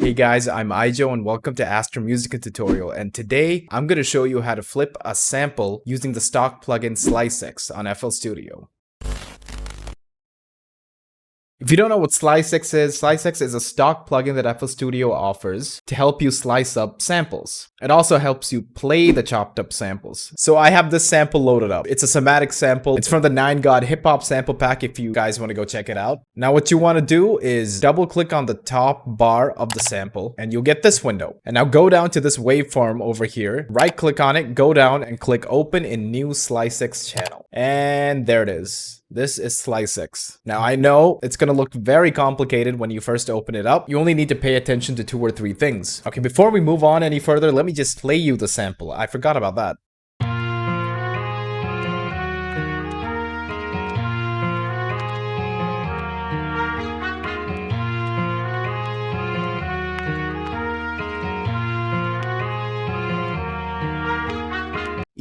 Hey guys, I'm Ijo and welcome to Astro Musica tutorial, and today I'm going to show you how to flip a sample using the stock plugin SliceX on FL Studio. If you don't know what SliceX is a stock plugin that FL Studio offers to help you slice up samples. It also helps you play the chopped up samples. So I have this sample loaded up. It's a somatic sample. It's from the 9God hip hop sample pack if you guys want to go check it out. Now what you want to do is double click on the top bar of the sample and you'll get this window. And now go down to this waveform over here, right click on it, go down and click open in new SliceX channel. And there it is. This is SliceX. Now I know it's gonna look very complicated when you first open it up. You only need to pay attention to 2 or 3 things. Okay, before we move on any further, let me just play you the sample. I forgot about that.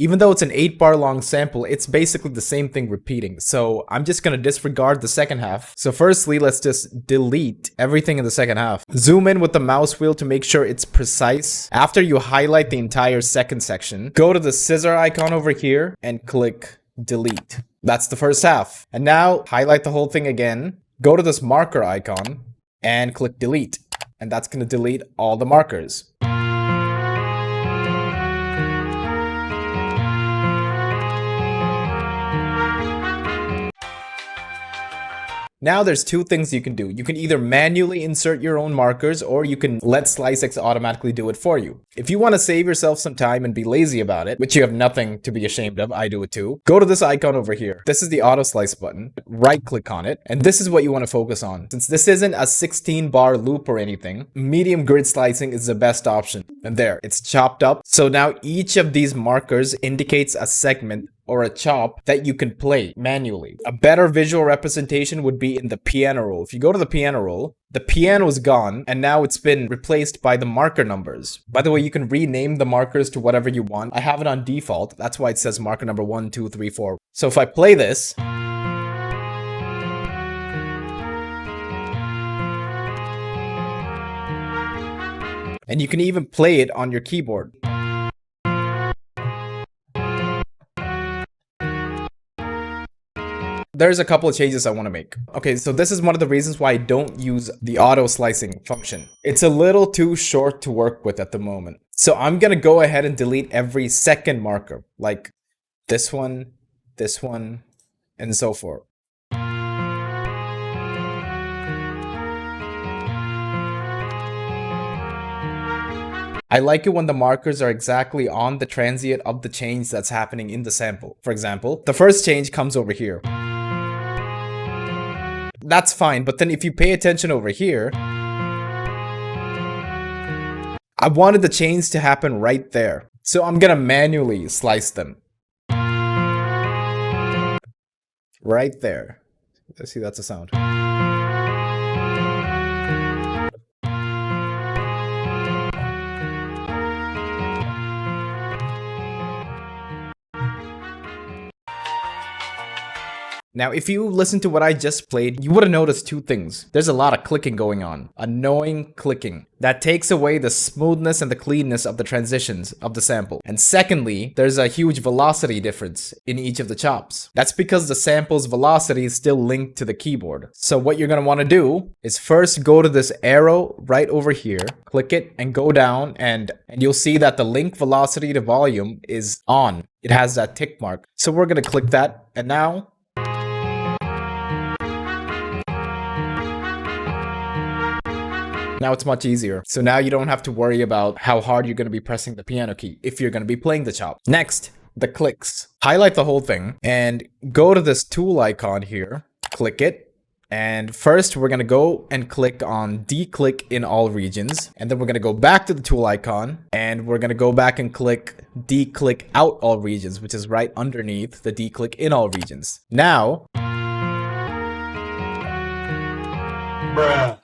Even though it's an 8-bar long sample, it's basically the same thing repeating. So I'm just gonna disregard the second half. So firstly, let's just delete everything in the second half. Zoom in with the mouse wheel to make sure it's precise. After you highlight the entire second section, go to the scissor icon over here and click delete. That's the first half. And now highlight the whole thing again. Go to this marker icon and click delete. And that's gonna delete all the markers. Now there's 2 things you can do. You can either manually insert your own markers or you can let SliceX automatically do it for you. If you want to save yourself some time and be lazy about it, which you have nothing to be ashamed of, I do it too, go to this icon over here. This is the auto slice button. Right click on it and this is what you want to focus on. Since this isn't a 16-bar loop or anything, medium grid slicing is the best option. And there, it's chopped up. So now each of these markers indicates a segment or a chop that you can play manually. A better visual representation would be in the piano roll. If you go to the piano roll, the piano is gone and now it's been replaced by the marker numbers. By the way, you can rename the markers to whatever you want. I have it on default. That's why it says marker number 1, 2, 3, 4. So if I play this, and you can even play it on your keyboard. There's a couple of changes I want to make. Okay, so this is one of the reasons why I don't use the auto slicing function. It's a little too short to work with at the moment. So I'm gonna go ahead and delete every second marker, like this one, and so forth. I like it when the markers are exactly on the transient of the change that's happening in the sample. For example, the first change comes over here. That's fine, but then if you pay attention over here, I wanted the change to happen right there. So I'm gonna manually slice them. Right there. Let's see, that's a sound. Now, if you listen to what I just played, you would have noticed 2 things. There's a lot of clicking going on. Annoying clicking. That takes away the smoothness and the cleanness of the transitions of the sample. And secondly, there's a huge velocity difference in each of the chops. That's because the sample's velocity is still linked to the keyboard. So what you're going to want to do is first go to this arrow right over here, click it and go down and you'll see that the link velocity to volume is on. It has that tick mark. So we're going to click that and now it's much easier. So now you don't have to worry about how hard you're going to be pressing the piano key if you're going to be playing the chop. Next, the clicks. Highlight the whole thing and go to this tool icon here, click it. And first we're going to go and click on declick in all regions. And then we're going to go back to the tool icon and we're going to go back and click declick out all regions, which is right underneath the declick in all regions. Now,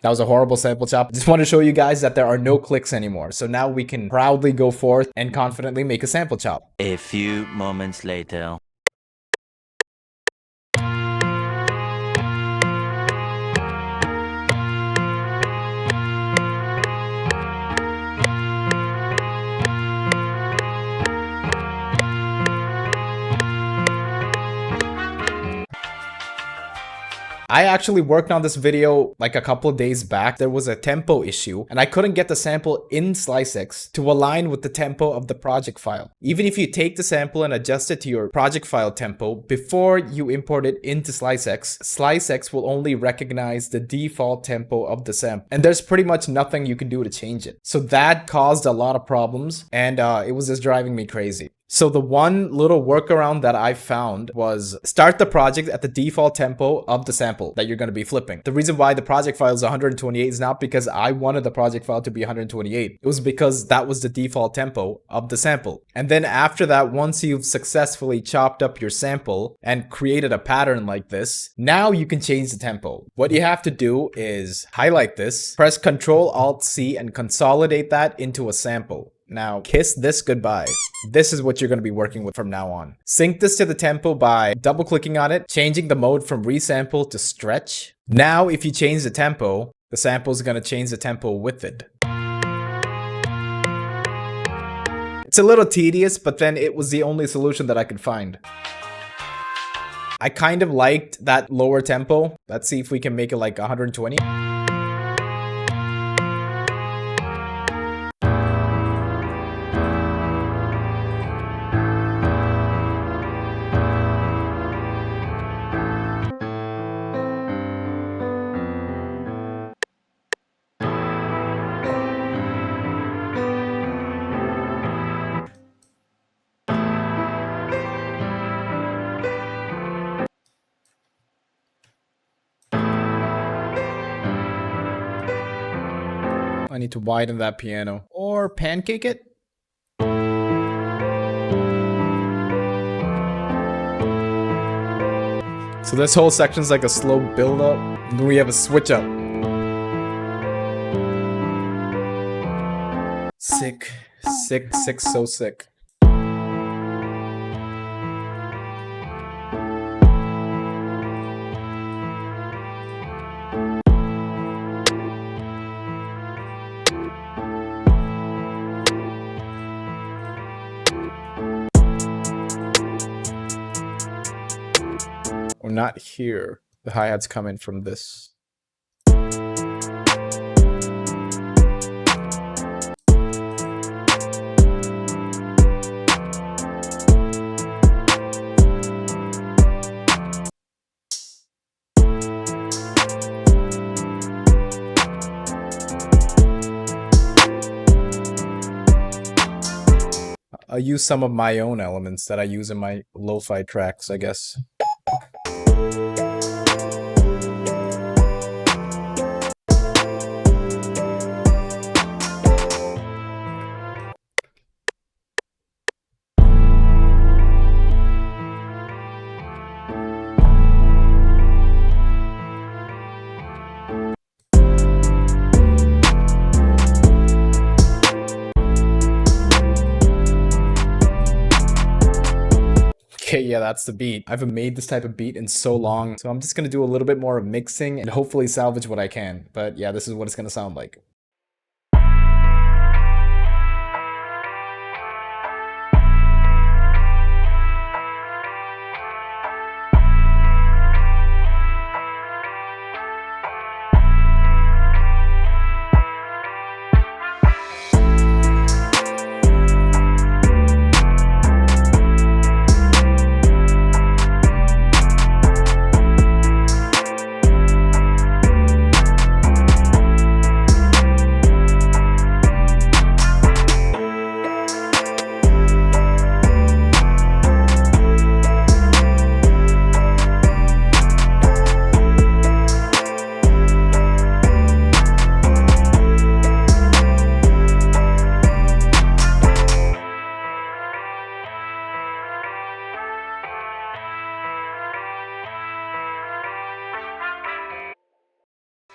that was a horrible sample chop. Just want to show you guys that there are no clicks anymore. So now we can proudly go forth and confidently make a sample chop. A few moments later. I actually worked on this video like a couple of days back. There was a tempo issue and I couldn't get the sample in SliceX to align with the tempo of the project file. Even if you take the sample and adjust it to your project file tempo before you import it into SliceX, SliceX will only recognize the default tempo of the sample. And there's pretty much nothing you can do to change it. So that caused a lot of problems and it was just driving me crazy. So the one little workaround that I found was start the project at the default tempo of the sample that you're going to be flipping. The reason why the project file is 128 is not because I wanted the project file to be 128. It was because that was the default tempo of the sample. And then after that, once you've successfully chopped up your sample and created a pattern like this, now you can change the tempo. What you have to do is highlight this, press Ctrl-Alt-C and consolidate that into a sample. Now, kiss this goodbye. This is what you're going to be working with from now on. Sync this to the tempo by double-clicking on it, changing the mode from resample to stretch. Now, if you change the tempo, the sample is going to change the tempo with it. It's a little tedious, but then it was the only solution that I could find. I kind of liked that lower tempo. Let's see if we can make it like 120. I need to widen that piano or pancake it. So this whole section is like a slow build up. And then we have a switch up. Sick, sick, sick, so sick. Or not here. The hi-hats come in from this. I'll use some of my own elements that I use in my lo-fi tracks, I guess. Okay, yeah, that's the beat. I haven't made this type of beat in so long, so I'm just gonna do a little bit more of mixing and hopefully salvage what I can. But yeah, this is what it's gonna sound like.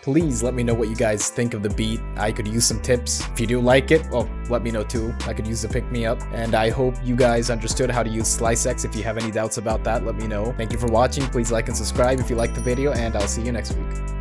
Please let me know what you guys think of the beat. I could use some tips. If you do like it, well, let me know too. I could use the pick me up. And I hope you guys understood how to use SliceX. If you have any doubts about that, let me know. Thank you for watching. Please like and subscribe if you liked the video, and I'll see you next week.